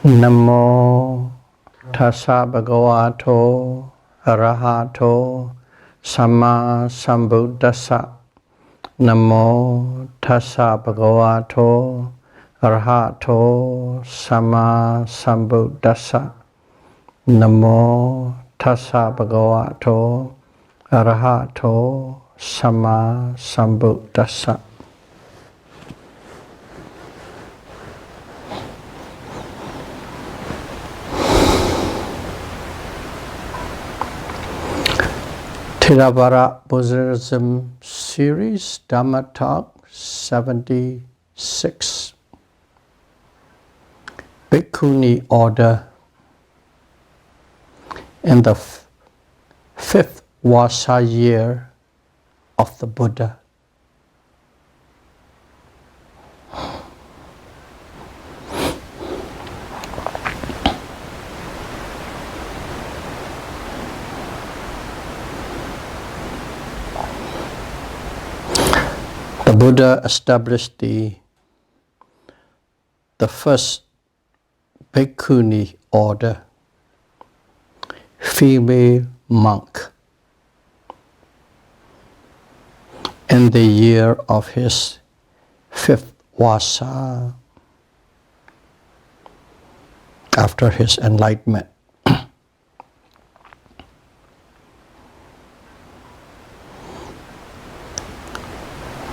Namo tassa bhagavato arahato samma sambuddhassa. Namo tassa bhagavato arahato samma sambuddhassa. Namo tassa bhagavato arahato samma sambuddhassa. Theravada Buddhism series, Dhamma Talk 76. Bhikkhuni order in the fifth Vasa year of the Buddha. The Buddha established the first Bhikkhuni order, female monk, in the year of his fifth Vasa, after his enlightenment.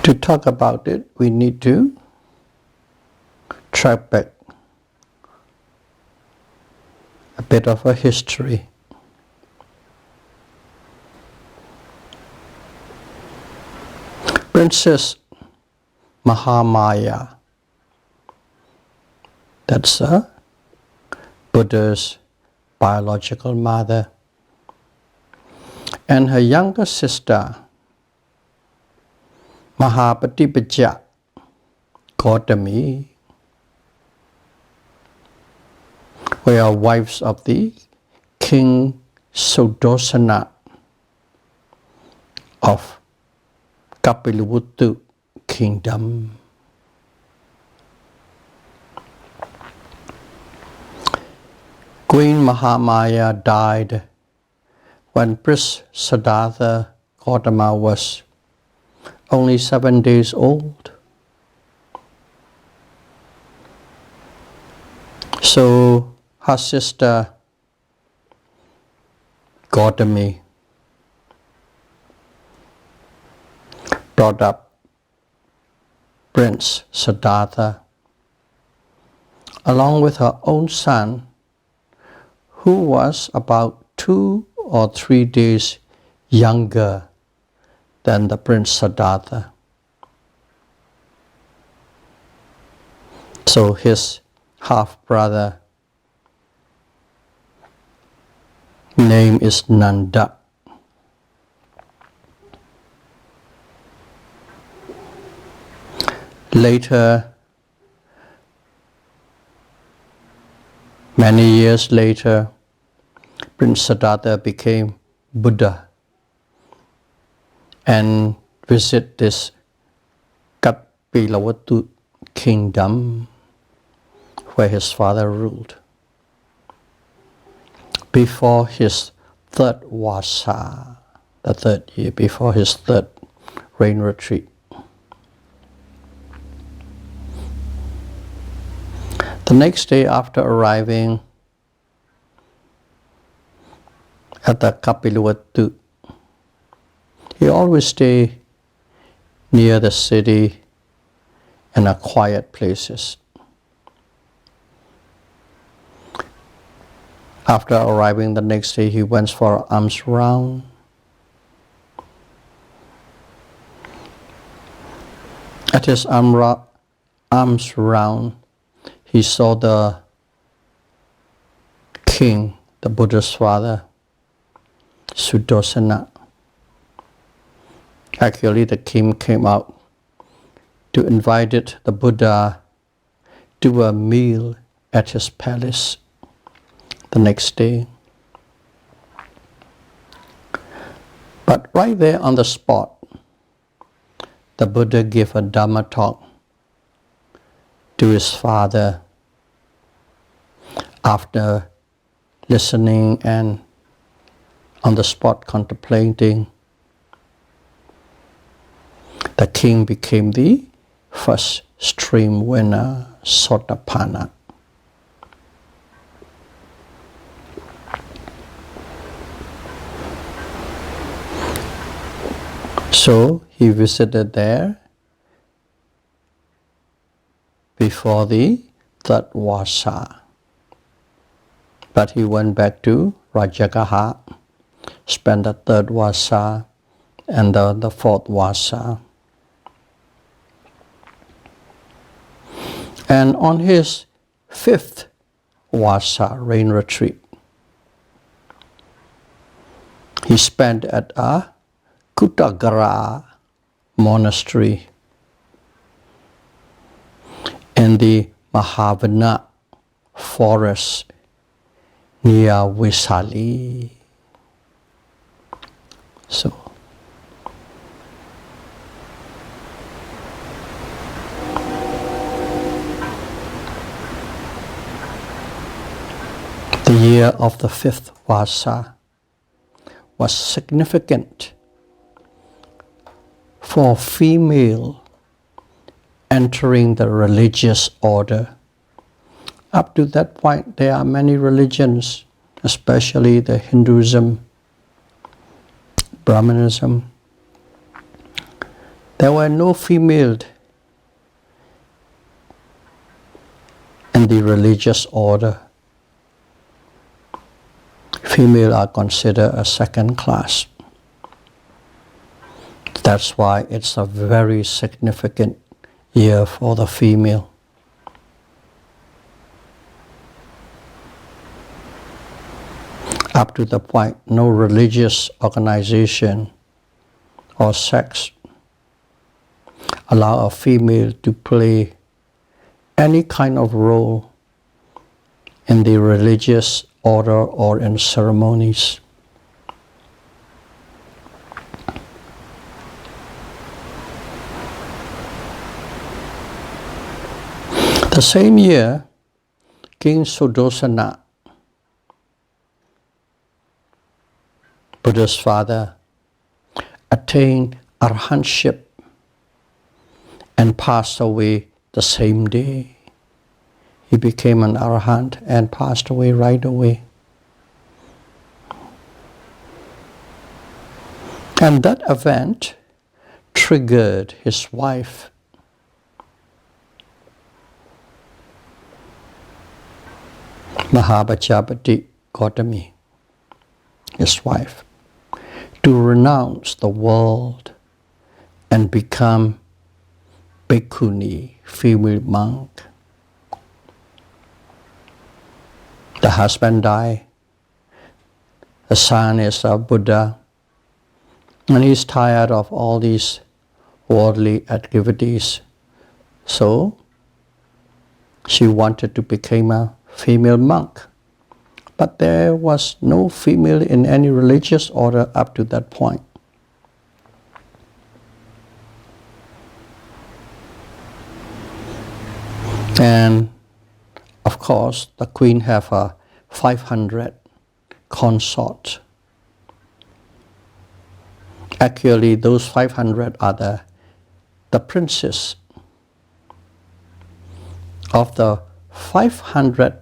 To talk about it, we need to track back a bit of a history. Princess Mahamaya, that's Buddha's biological mother, and her younger sister Mahapatipajja Gautami were wives of the King Suddosana of Kapilavatthu kingdom. Queen Mahamaya died when Prince Siddhartha Gautama was only 7 days old. So her sister Gautami brought up Prince Siddhartha along with her own son, who was about 2 or 3 days younger than the Prince Siddhartha. So his half-brother name is Nanda. Later, many years later, Prince Siddhartha became Buddha and visit this Kapilavatthu kingdom where his father ruled before his third Vasa, the third year, before his third rain retreat. The next day after arriving at the Kapilavatthu, he always stayed near the city in a quiet places. After arriving the next day, he went for an alms round. At his alms round, he saw the king, the Buddha's father, Suddosana. Actually, the king came out to invite the Buddha to a meal at his palace the next day. But right there on the spot, the Buddha gave a Dhamma talk to his father after listening and on the spot contemplating, the king became the first stream winner, Satipatthana. So he visited there before the third Vasa. But he went back to Rajagaha, spent the third Vasa and the fourth Vasa. And on his fifth Vasa rain retreat, he spent at a Kutagara monastery in the Mahavana forest near Visali. So, the year of the fifth Vasa was significant for female entering the religious order. Up to that point, there are many religions, especially the Hinduism, Brahmanism. There were no female in the religious order. Female are considered a second class. That's why it's a very significant year for the female. Up to the point, no religious organization or sects allow a female to play any kind of role in the religious order or in ceremonies. The same year, King Sudarsana, Buddha's father, attained arahantship and passed away the same day. He became an arahant and passed away right away. And that event triggered his wife, Mahabhajapati Gautami, his wife, to renounce the world and become Bhikkhuni, female monk. The husband died. The son is a Buddha. And he's tired of all these worldly activities. So she wanted to become a female monk. But there was no female in any religious order up to that point. And of course, the queen have 500 consorts. Actually, those 500 are the princes. Of the 500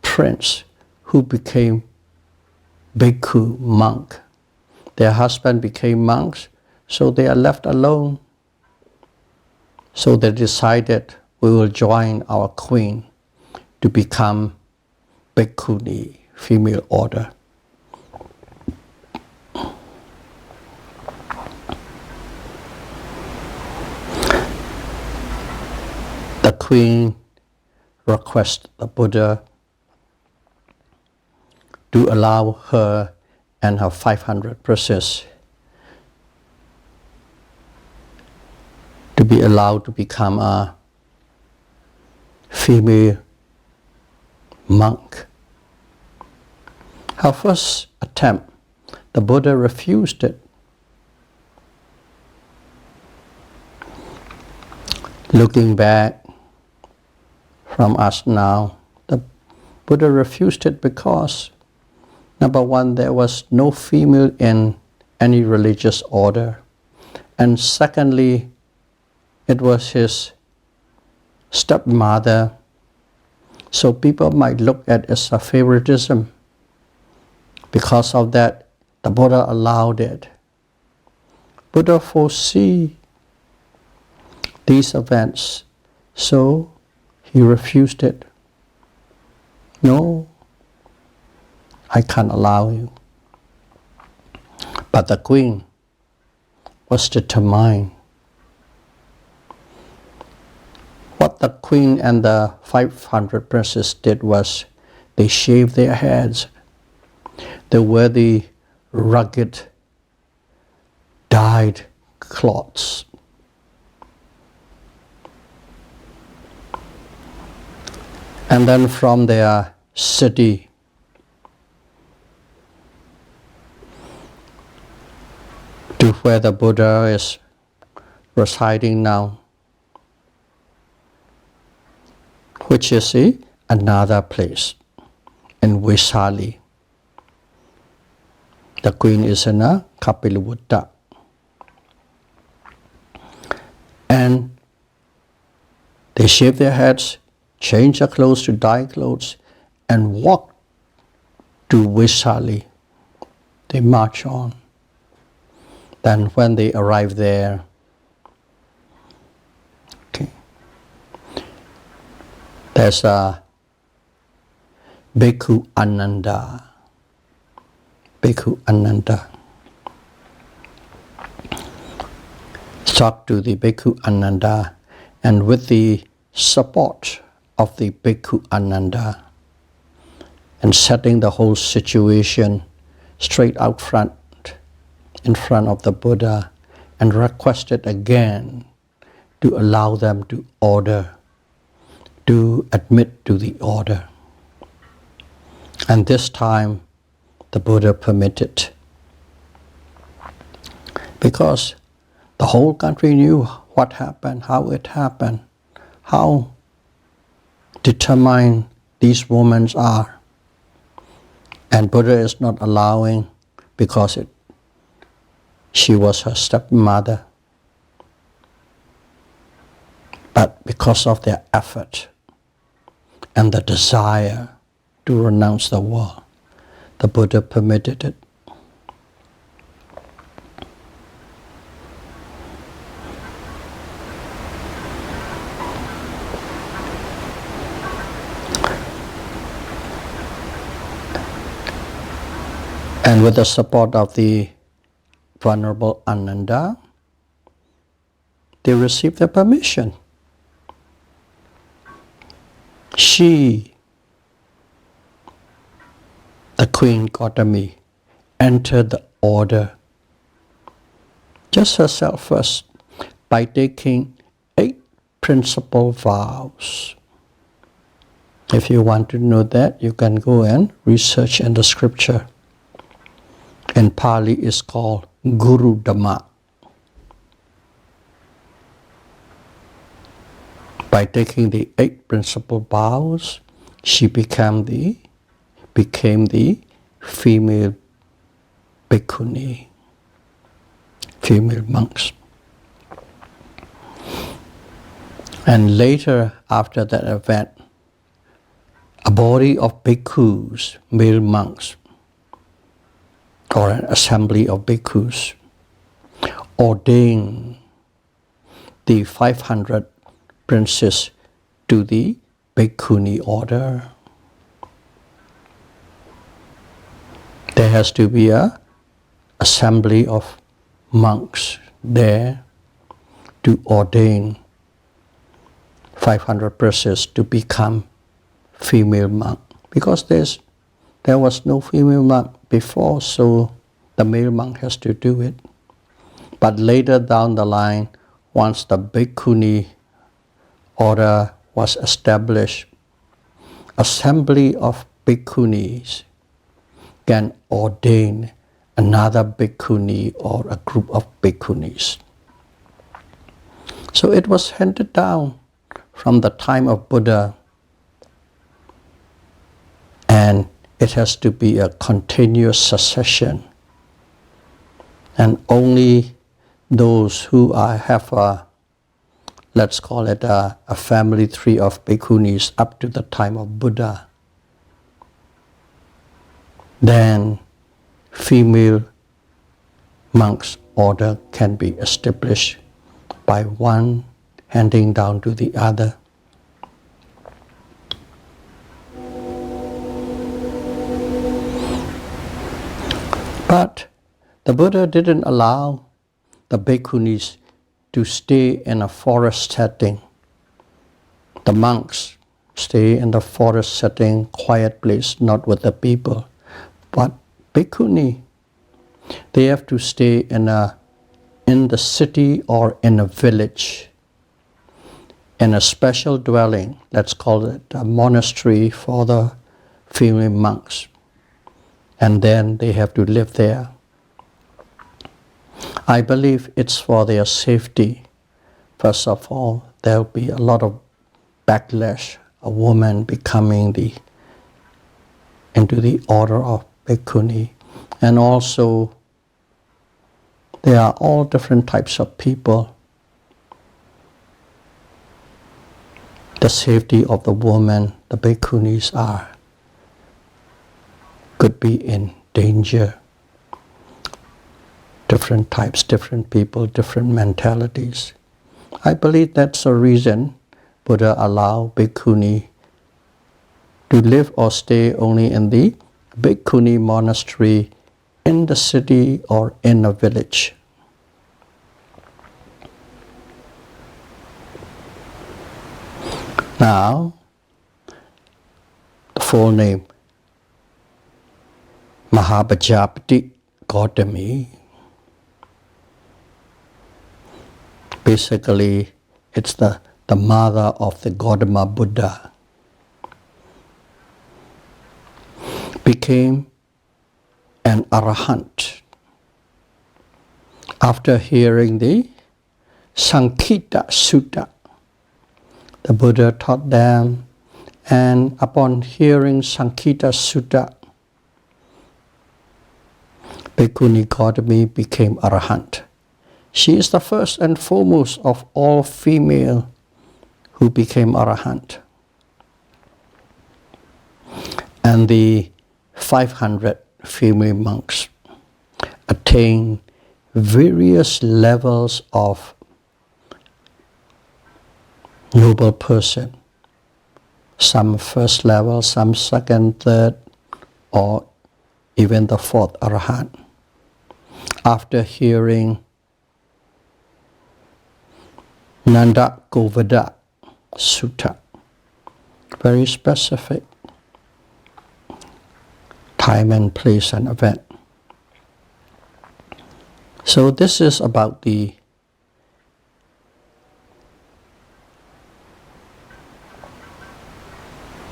prince who became bhikkhu, monk, their husband became monks, so they are left alone. So they decided, we will join our queen to become Bhikkhuni, female order. The queen requested the Buddha to allow her and her 500 princes to be allowed to become a female monk. Her first attempt, the Buddha refused it. Looking back from us now, the Buddha refused it because, number one, there was no female in any religious order. And secondly, it was his stepmother. So people might look at it as a favoritism. Because of that, the Buddha allowed it. Buddha foresee these events, so he refused it. No, I can't allow you. But the queen was determined. What the queen and the 500 princes did was they shaved their heads. They wore the rugged, dyed cloths. And then from their city, to where the Buddha is residing now, which is another place in Vaisali. The queen is in a Kapilavattha. And they shave their heads, change their clothes to dyed clothes, and walk to Vaisali. They march on. Then when they arrive there, there's a Bhikkhu Ananda. Bhikkhu Ananda. Talk to the Bhikkhu Ananda, and with the support of the Bhikkhu Ananda, and setting the whole situation straight out front, in front of the Buddha, and requested again to allow them to order, to admit to the order. And this time, the Buddha permitted. Because the whole country knew what happened, how it happened, how determined these women are. And Buddha is not allowing because she was her stepmother. But because of their effort and the desire to renounce the world, the Buddha permitted it. And with the support of the Venerable Ananda, they received the permission. She, the Queen Gautami, entered the order just herself first by taking 8 principal vows. If you want to know that, you can go and research in the scripture. In Pali, it's called Guru Dhamma. By taking the 8 principal vows, she became the female Bhikkhuni, female monks. And later, after that event, a body of bhikkhus, male monks, or an assembly of bhikkhus, ordained the 500 princes to the Bhikkhuni order. There has to be an assembly of monks there to ordain 500 princes to become female monk. Because there was no female monk before, so the male monk has to do it. But later down the line, once the Bhikkhuni order was established, assembly of bhikkhunis can ordain another bhikkhuni or a group of bhikkhunis. So it was handed down from the time of Buddha And it has to be a continuous succession. And only those who have a, let's call it a family tree of Bhikkhunis up to the time of Buddha, then female monks' order can be established by one handing down to the other. But the Buddha didn't allow the Bhikkhunis to stay in a forest setting. The monks stay in the forest setting, quiet place, not with the people. But Bhikkhuni, they have to stay in the city or in a village, in a special dwelling. Let's call it a monastery for the female monks. And then they have to live there. I believe it's for their safety. First of all, there'll be a lot of backlash, a woman becoming into the order of Bhikkhuni. And also, there are all different types of people. The safety of the woman, the Bhikkhunis could be in danger. Different types, different people, different mentalities. I believe that's the reason Buddha allowed Bhikkhuni to live or stay only in the Bhikkhuni monastery in the city or in a village. Now, the full name, Mahabhajapati Gautami. Basically, it's the mother of the Gautama Buddha. Became an arahant after hearing the Sankhita Sutta. The Buddha taught them, and upon hearing Sankhita Sutta, Bhikkhuni Gautami became arahant. She is the first and foremost of all female who became arahant. And the 500 female monks attained various levels of noble person. Some first level, some second, third, or even the fourth arahant. After hearing Nanda Govada Sutta, very specific time and place and event. So this is about the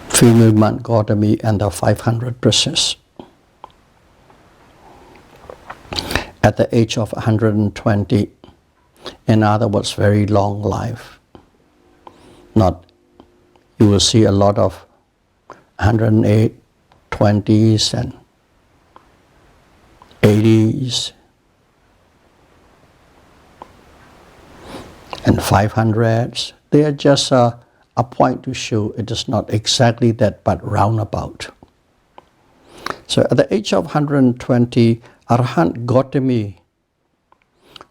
female monk Gautami and the 500 princesses. At the age of 120, in other words, very long life. You will see a lot of 108, 20s and 80s and 500s. They are just a point to show it is not exactly that, but roundabout. So at the age of 120, Arahant Gautami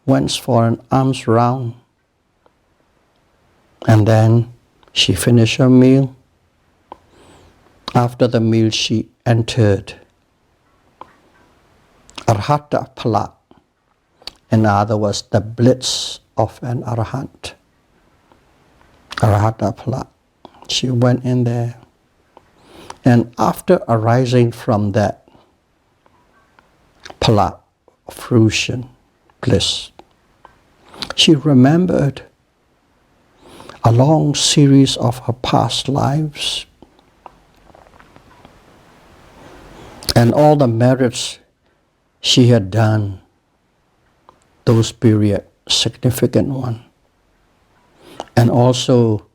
went for an alms round, and then she finished her meal. After the meal, she entered Arhata Phala, in other words, the bliss of an Arahant. Arhata Phala. She went in there, and after arising from that Phala, fruition, bliss, she remembered a long series of her past lives and all the merits she had done, those period, significant one. And also,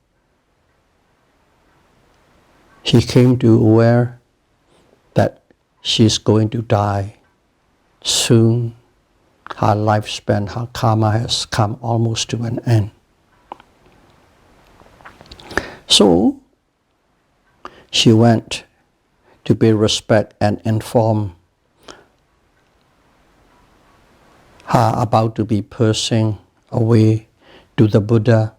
she came to aware she's going to die soon. Her lifespan, her karma has come almost to an end. So she went to pay respect and inform her about to be passing away to the Buddha.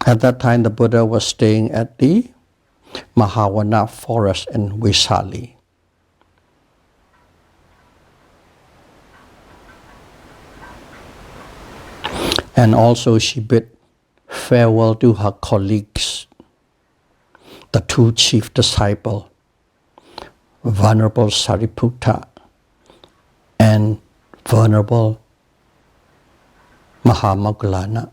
At that time, the Buddha was staying at the Mahavana forest in Vaisali. And also she bid farewell to her colleagues, the two chief disciples, Venerable Sariputta and Venerable Mahamoggallana.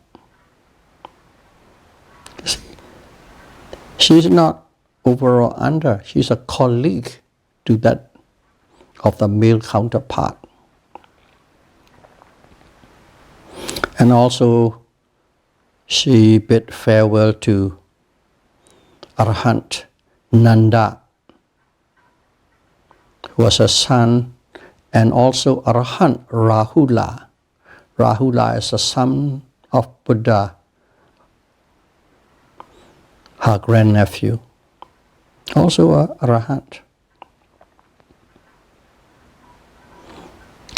She's not over or under, she's a colleague to that of the male counterpart. And also she bid farewell to Arahant Nanda, who was a son, and also Arahant Rahula. Rahula is a son of Buddha, her grandnephew, also a Arahant.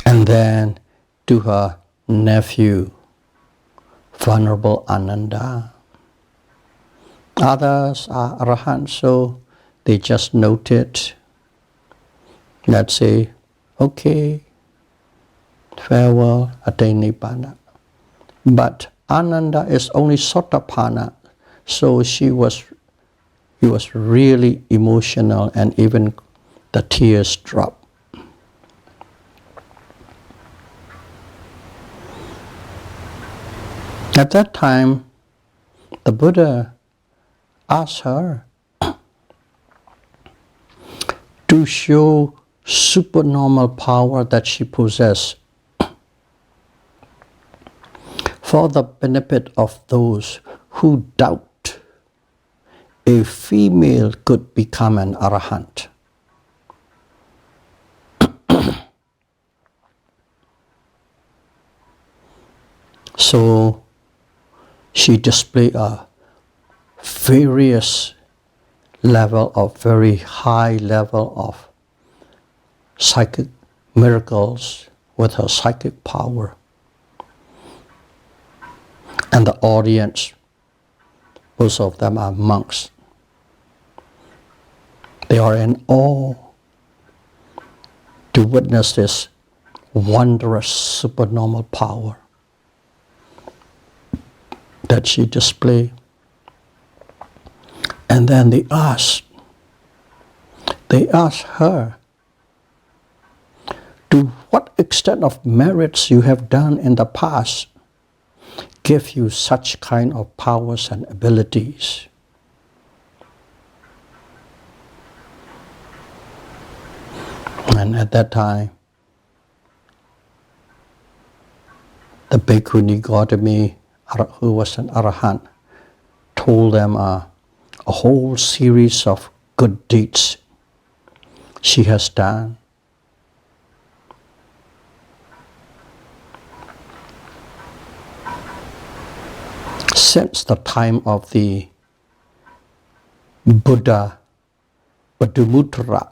And then to her nephew, Venerable Ananda. Others are Arahants, so they just noted, let's say, okay, farewell, attain Nibbana. But Ananda is only Satipatthana, so he was really emotional, and even the tears dropped. At that time, the Buddha asked her to show supernormal power that she possessed for the benefit of those who doubt a female could become an Arahant. So she displayed a very high level of psychic miracles with her psychic power. And the audience, most of them are monks. They are in awe to witness this wondrous supernormal power that she displayed. And then they asked her, to what extent of merits you have done in the past give you such kind of powers and abilities? And at that time, the Bhikkhuni Gautami, who was an Arahant, told them a whole series of good deeds she has done. Since the time of the Buddha Padumuttara,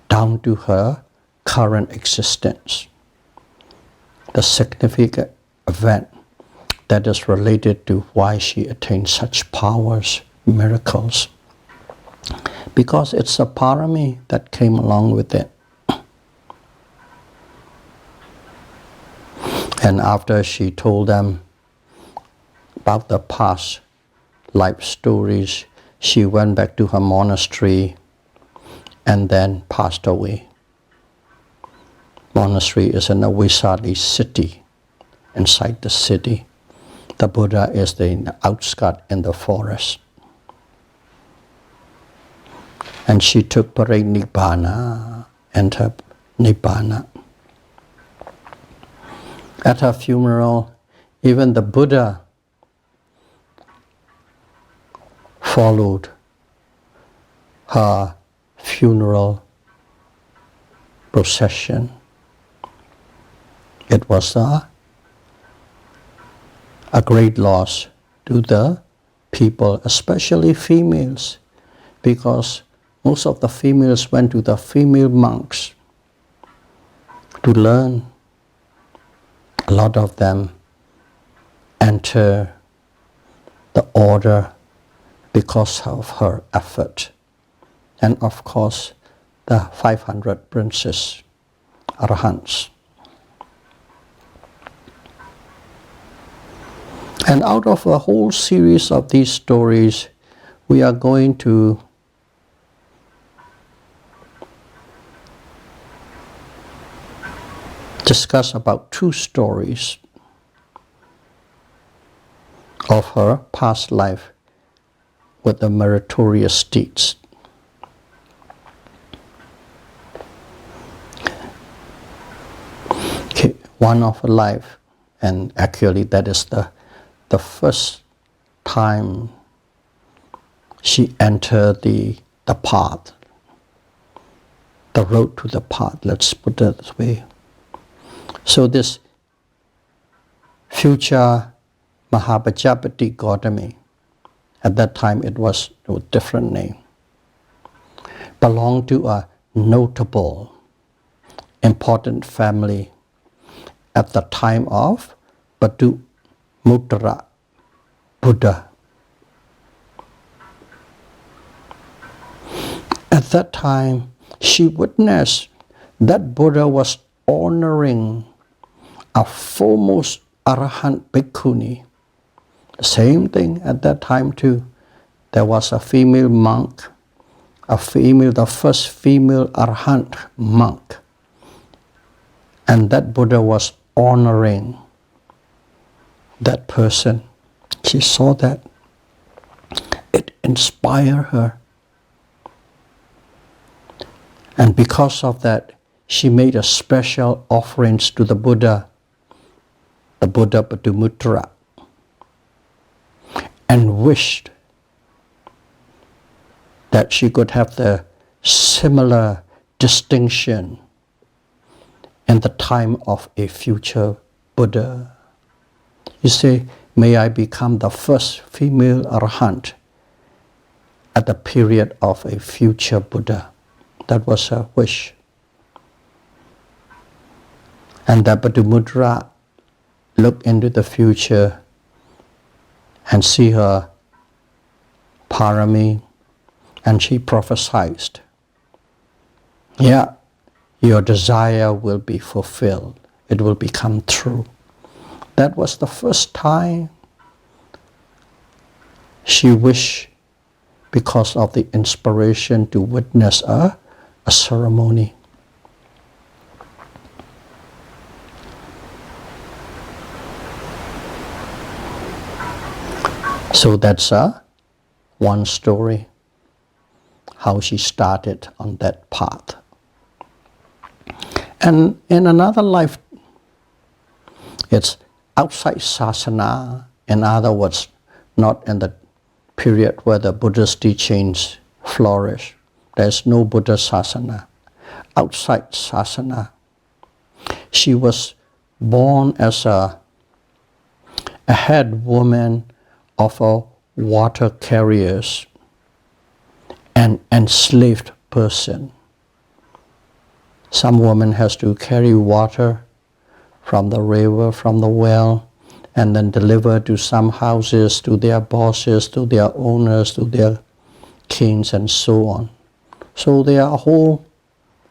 down to her current existence, the significant event that is related to why she attained such powers, miracles, because it's a parami that came along with it. And after she told them about the past life stories, she went back to her monastery and then passed away. Monastery is in a Vaisali city, inside the city. The Buddha is in the outskirts in the forest. And she took Parinibbana, entered Nibbana. At her funeral, even the Buddha followed her funeral procession. It was a great loss to the people, especially females, because most of the females went to the female monks to learn. A lot of them enter the order because of her effort. And of course, the 500 princes, arahants. And out of a whole series of these stories, we are going to discuss about 2 stories of her past life with the meritorious deeds. Okay, one of her life, and actually that is the first time she entered the path, the road to the path, let's put it this way. So this future Mahapajapati Gautami, at that time it was a different name, belonged to a notable, important family at the time of Patumuttara Buddha. At that time, she witnessed that Buddha was honoring a foremost arahant Bhikkhuni. The same thing at that time too. There was a female monk, the first female arahant monk. And that Buddha was honoring that person. She saw that. It inspired her. And because of that, she made a special offerings to the Buddha Patumuttara, and wished that she could have the similar distinction in the time of a future Buddha. You say, may I become the first female arahant at the period of a future Buddha. That was her wish. And that Patumuttara looked into the future and see her parami, and she prophesied, yeah, your desire will be fulfilled. It will become true. That was the first time she wished, because of the inspiration, to witness a ceremony. So that's one story, how she started on that path. And in another life, it's outside sasana, in other words, not in the period where the Buddha's teachings flourish. There's no Buddha sasana. Outside sasana, she was born as a head woman of a water carriers and enslaved person. Some woman has to carry water from the river, from the well, and then deliver to some houses, to their bosses, to their owners, to their kings, and so on. So there are a whole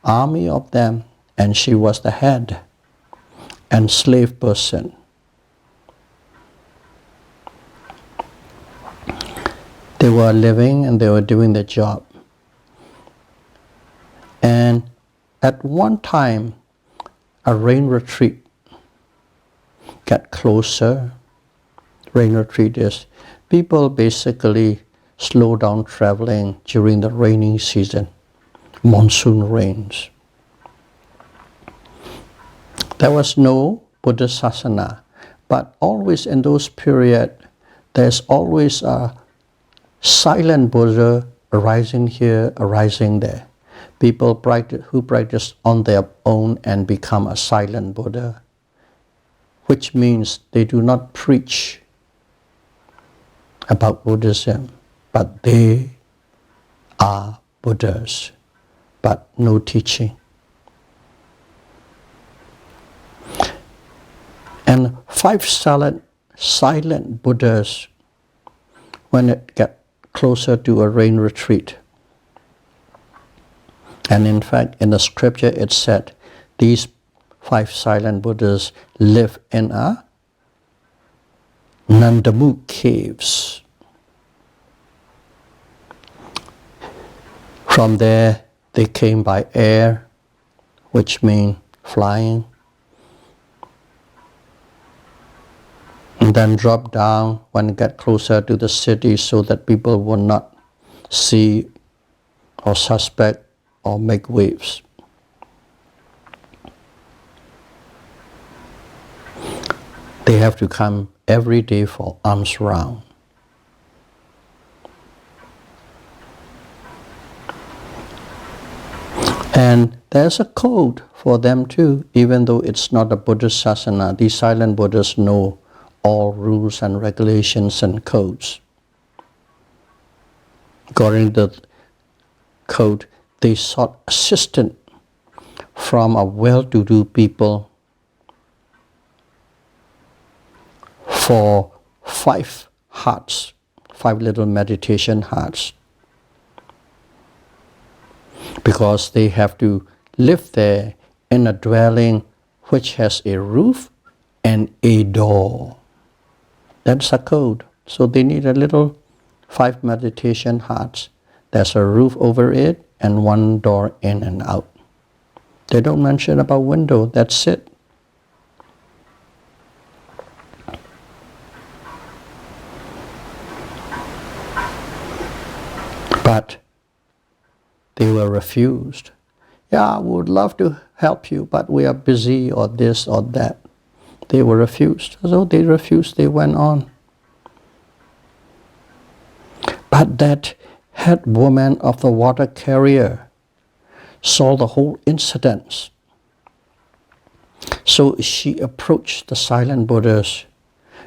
army of them, and she was the head enslaved person. They were living and they were doing their job. And at one time, a rain retreat got closer. Rain retreat is people basically slow down traveling during the rainy season, monsoon rains. There was no Buddha sasana, but always in those periods, there's always a silent Buddha arising here, arising there. People who practice on their own and become a silent Buddha, which means they do not preach about Buddhism, but they are Buddhas, but no teaching. And 5 silent Buddhas, when it gets closer to a rain retreat. And in fact, in the scripture it said, these 5 silent Buddhas live in a Nandamuk caves. From there, they came by air, which means flying, and then drop down when it get closer to the city so that people will not see or suspect or make waves. They have to come every day for alms round. And there's a code for them too, even though it's not a Buddhist sasana. These silent Buddhas know all rules and regulations and codes. According to the code, they sought assistance from a well-to-do people for 5 huts, 5 little meditation huts, because they have to live there in a dwelling which has a roof and a door. That's a code. So they need a little 5 meditation huts. There's a roof over it and 1 door in and out. They don't mention about window, that's it. But they were refused. Yeah, we would love to help you, but we are busy or this or that. They were refused. So they refused, they went on. But that head woman of the water carrier saw the whole incident. So she approached the silent Buddhas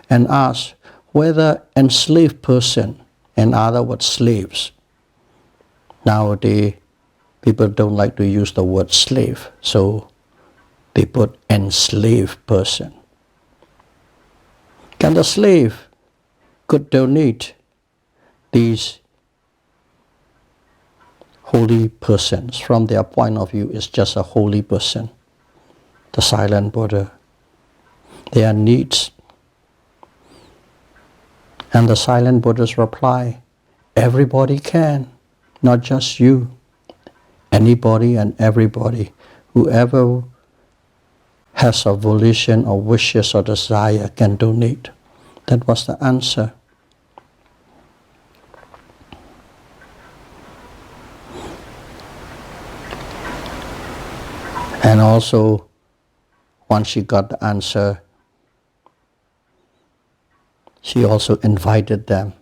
and asked whether enslaved person, in other words slaves. Nowadays, people don't like to use the word slave, so they put enslaved person. Can the slave could donate these holy persons? From their point of view, is just a holy person, the silent Buddha. Their needs. And the silent Buddhas reply, everybody can, not just you. Anybody and everybody, whoever has a volition or wishes or desire can donate. That was the answer. And also, once she got the answer, she also invited them.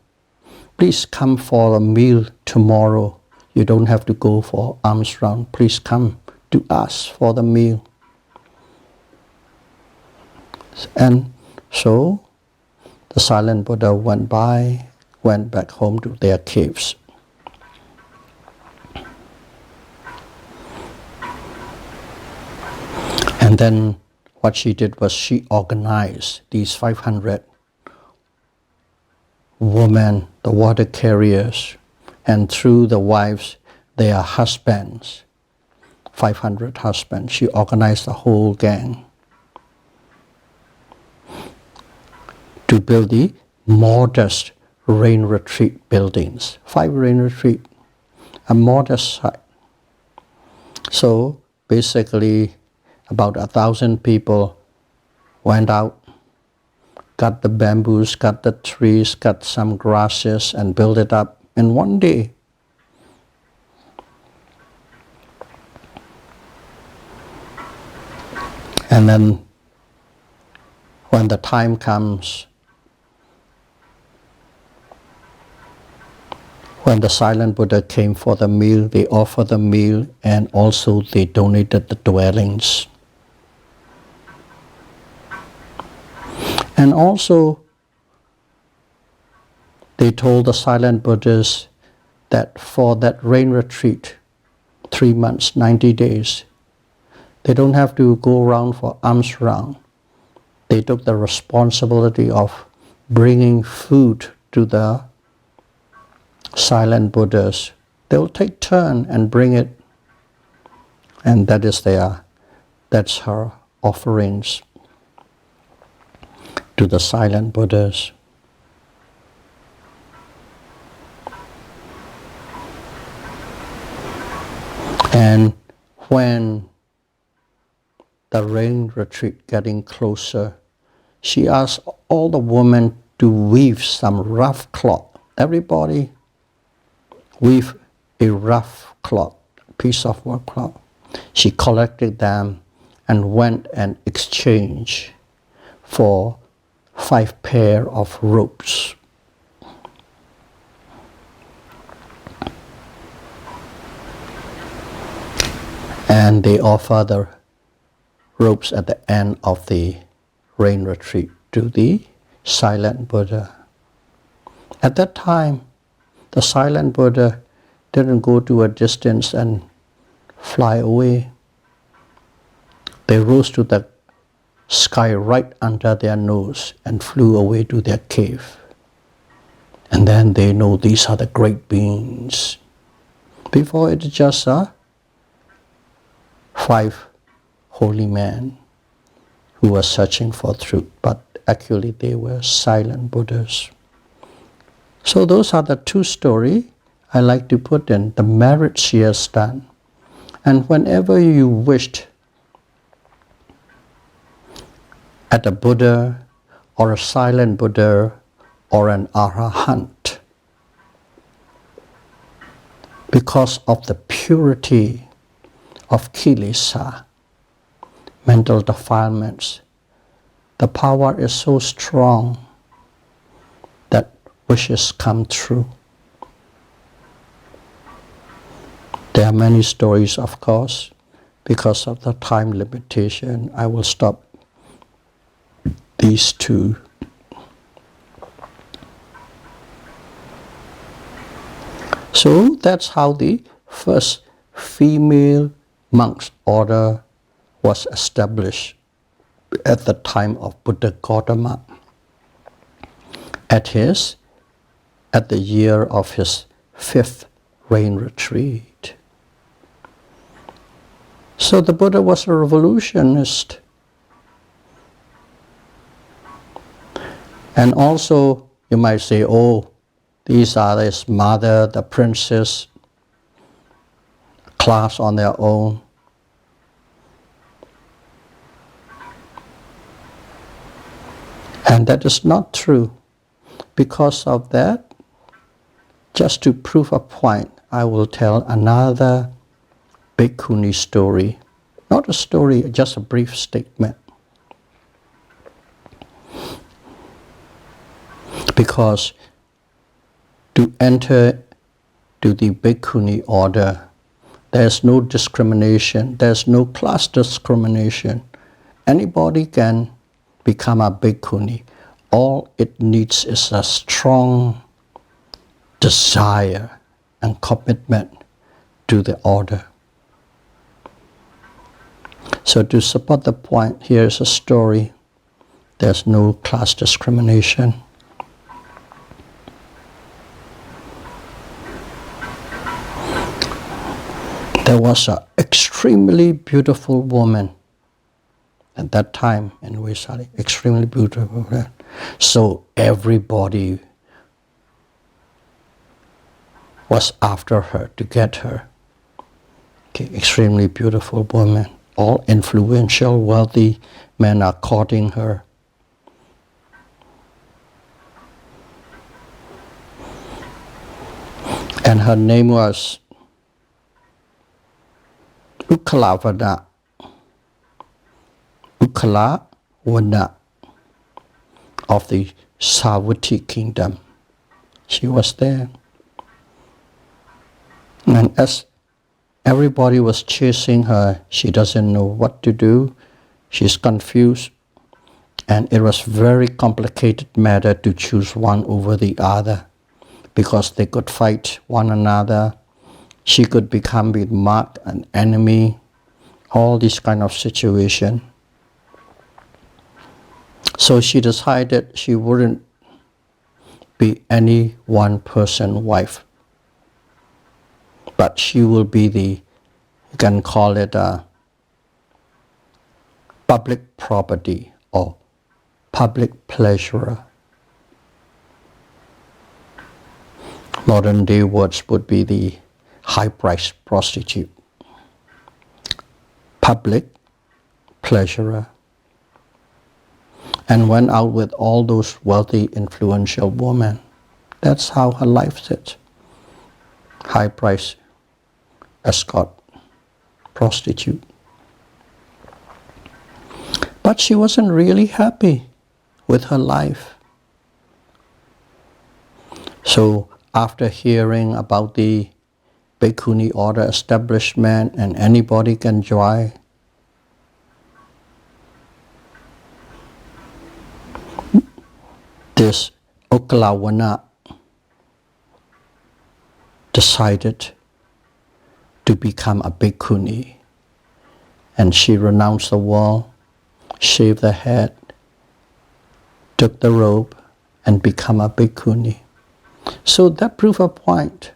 Please come for a meal tomorrow. You don't have to go for alms round. Please come to us for the meal. And so the silent Buddha went back home to their caves. And then what she did was she organized these 500 women, the water carriers, and through the wives, their husbands, 500 husbands. She organized the whole gang to build the modest rain retreat buildings. 5 rain retreat, a modest site. So basically, about 1,000 people went out, cut the bamboos, cut the trees, cut some grasses, and build it up in one day. And then when the time comes, When the silent Buddha came for the meal, they offered the meal and also they donated the dwellings. And also, they told the silent Buddhas that for that rain retreat, 3 months, 90 days, they don't have to go around for alms round. They took the responsibility of bringing food to the silent Buddhas. They will take turn and bring it, and that's her offerings to the silent Buddhas. And when the rain retreat getting closer, she asked all the women to weave some rough cloth. Everybody weave a rough cloth, piece of work cloth. She collected them and went and exchanged for 5 pair of ropes. And they offer the ropes at the end of the rain retreat to the silent Buddha. At that time, the silent Buddha didn't go to a distance and fly away. They rose to the sky right under their nose and flew away to their cave. And then they know these are the great beings. Before it just 5 holy men who were searching for truth, but actually they were silent Buddhas. So those are the 2 stories I like to put in, the merit she has done. And whenever you wished at a Buddha or a silent Buddha or an Arahant, because of the purity of kilesa, mental defilements, the power is so strong that wishes come true. There are many stories, of course. Because of the time limitation, I will stop these 2. So that's how the first female monks order was established at the time of Buddha Gautama, at the year of his 5th rain retreat. So the Buddha was a revolutionist. And also, you might say, oh, these are his mother, the princess, class on their own. And that is not true. Because of that, just to prove a point, I will tell another Bhikkhuni story. Not a story, just a brief statement. Because to enter to the Bhikkhuni order, there's no discrimination, there's no class discrimination. Anybody can become a Bhikkhuni. All it needs is a strong desire and commitment to the order. So to support the point, here's a story. There's no class discrimination. There was an extremely beautiful woman at that time in Vaisali, extremely beautiful. So everybody was after her to get her. Okay, extremely beautiful woman. All influential, wealthy men are courting her. And her name was Ukkalavana of the Savatthi kingdom. She was there. And as everybody was chasing her, she doesn't know what to do. She's confused. And it was very complicated matter to choose one over the other, because they could fight one another. She could become with marked an enemy, all this kind of situation. So she decided she wouldn't be any one person wife, but she will be the, you can call it a public property or public pleasurer. Modern day words would be the high-priced prostitute. Public pleasurer. And went out with all those wealthy, influential women. That's how her life is. High-priced escort prostitute. But she wasn't really happy with her life. So after hearing about the Bhikkhuni order establishment and anybody can join, this Okalawana decided to become a Bhikkhuni, and she renounced the world, shaved her head, took the robe, and become a Bhikkhuni. So that proved a point.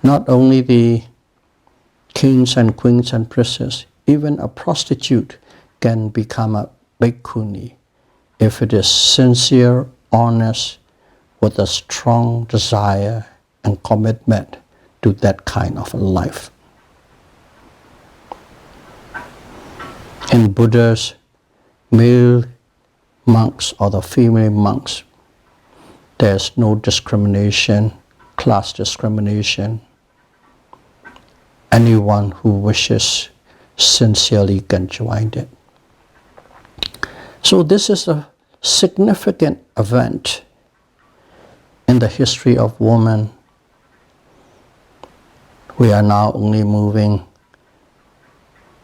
Not only the kings and queens and princes, even a prostitute can become a Bhikkhuni if it is sincere, honest, with a strong desire and commitment to that kind of a life. In Buddha's male monks or the female monks, there's no discrimination, class discrimination. Anyone who wishes sincerely can join it. So this is a significant event in the history of women. We are now only moving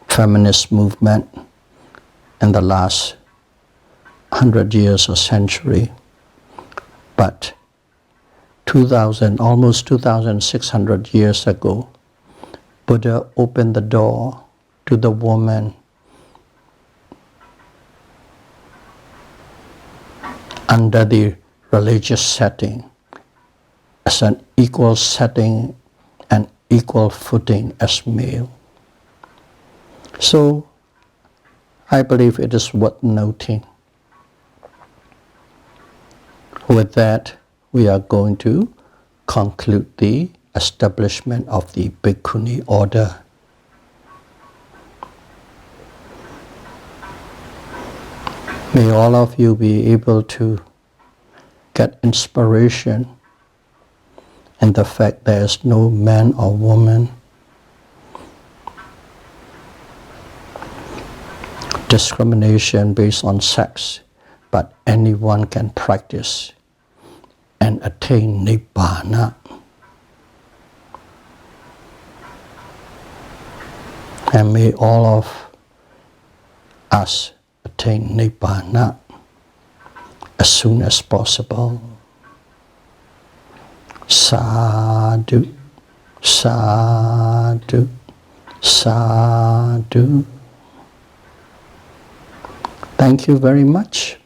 feminist movement in the last 100 years or century. But almost 2,600 years ago, Buddha opened the door to the woman under the religious setting as an equal setting and equal footing as male. So I believe it is worth noting. With that, we are going to conclude the establishment of the Bhikkhuni order. May all of you be able to get inspiration in the fact there is no man or woman, discrimination based on sex, but anyone can practice and attain Nibbana. And may all of us attain Nibbana as soon as possible. Sadhu, sadhu, sadhu. Thank you very much.